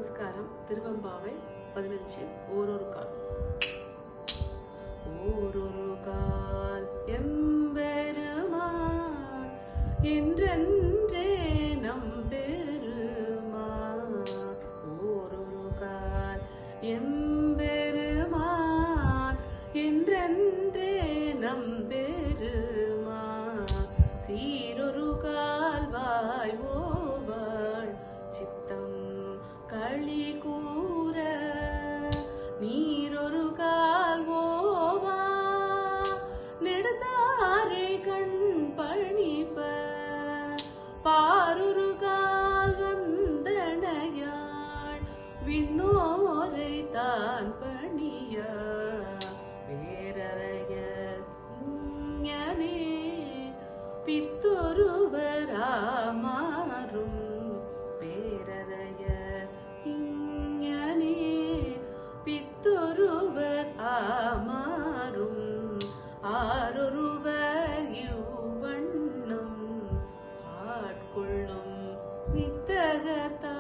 நமஸ்காரம். திருவம்பாவை 15 ஓரொரு கால். ஓரொரு கால் எம்பெருமான் என்றென்றே நம்பெருமான். ஓரொரு கால் எம்பெருமான் என்றென்றே நம்பெருமான். சீரொரு கால் வாய் ஓவாள் சித்தம் களி கூற நீரொரு கால் ஓவா நெடுந்தாரை கண் பணிப்ப பாரொரு கால் வந்தனையாள் விண்ணோரை தான் பணிய வேறறைய பித்தொருவராமாறும் பேரறைய இஞனே பித்தொருவர் ஆமாறும் ஆரொருவர் இவ்வண்ணம் ஆட்கொள்ளும் வித்தகத்தாள்